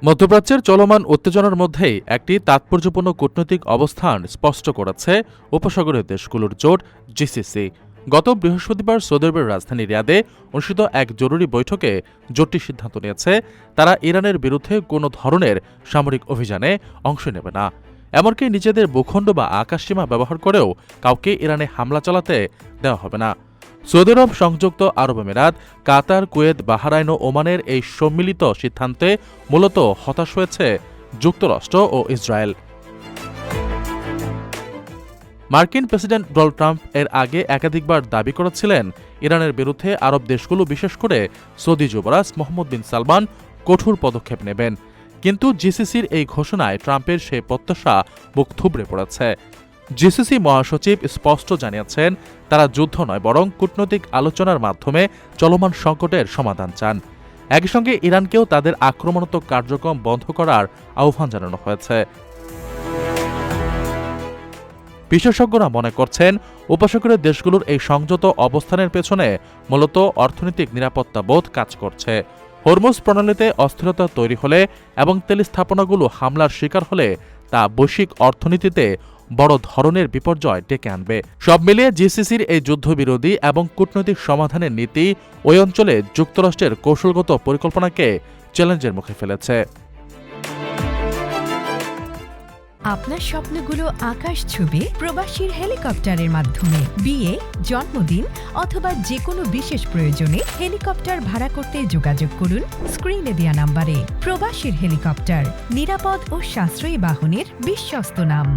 মধ্যপ্রাচ্যের চলমান উত্তেজনার মধ্যেই একটি তাৎপর্যপূর্ণ কূটনৈতিক অবস্থান স্পষ্ট করেছে উপসাগরীয় দেশগুলোর জোট জিসিসি। গত বৃহস্পতিবার সৌদি আরবের রাজধানী রিয়াদে অনুষ্ঠিত এক জরুরি বৈঠকে জোটটি সিদ্ধান্ত নিয়েছে তারা ইরানের বিরুদ্ধে কোনো ধরনের সামরিক অভিযানে অংশ নেবে না, এমনকি নিজেদের ভূখণ্ড বা আকাশসীমা ব্যবহার করেও কাউকে ইরানে হামলা চালাতে দেওয়া হবে না। সৌদি আরব, সংযুক্ত আরব আমিরাত, কাতার, কুয়েত, বাহরাইন ও ওমানের এই সম্মিলিত সিদ্ধান্তে মূলত হতাশ হয়েছে যুক্তরাষ্ট্র ও ইসরায়েল। মার্কিন প্রেসিডেন্ট ডোনাল্ড ট্রাম্প এর আগে একাধিকবার দাবি করেছিলেন ইরানের বিরুদ্ধে আরব দেশগুলো, বিশেষ করে সৌদি যুবরাজ মোহাম্মদ বিন সালমান কঠোর পদক্ষেপ নেবেন। কিন্তু জিসিসির এই ঘোষণায় ট্রাম্পের সেই প্রত্যাশা মুখ থুবড়ে পড়েছে। জিসিসি মহাসচিব স্পষ্ট জানিয়েছেন তারা যুদ্ধ নয় বরং কূটনৈতিক আলোচনার মাধ্যমে চলমান সংকটের সমাধান চান। একই সঙ্গে ইরানকেও তাদের আক্রমণাত্মক কার্যক্রম বন্ধ করার আহ্বান জানানো হয়েছে। বিশেষজ্ঞরা মনে করছেন উপসাগরীয় দেশগুলোর এই সংযত অবস্থানের পেছনে মূলত অর্থনৈতিক নিরাপত্তা বোধ কাজ করছে। হরমুজ প্রণালীতে অস্থিরতা তৈরি হলে এবং তেল স্থাপনাগুলো হামলার শিকার হলে তা বৈশ্বিক অর্থনীতিতে বড় ধরনের বিপর্যয় ডেকে আনবে। সব মিলিয়ে জিসিসির এই যুদ্ধবিরোধী এবং কূটনৈতিক সমাধানের নীতি ওই অঞ্চলে যুক্তরাষ্ট্রের কৌশলগত পরিকল্পনাকে চ্যালেঞ্জের মুখে ফেলেছে। আপনার স্বপ্নগুলো আকাশ ছুবে প্রবাসীর হেলিকপ্টারের মাধ্যমে। বিয়ে, জন্মদিন অথবা যে কোনো বিশেষ প্রয়োজনে হেলিকপ্টার ভাড়া করতে যোগাযোগ করুন স্ক্রিনে দেয়া নাম্বারে। প্রবাসীর হেলিকপ্টার, নিরাপদ ও সাশ্রয়ী বাহনের বিশ্বস্ত নাম।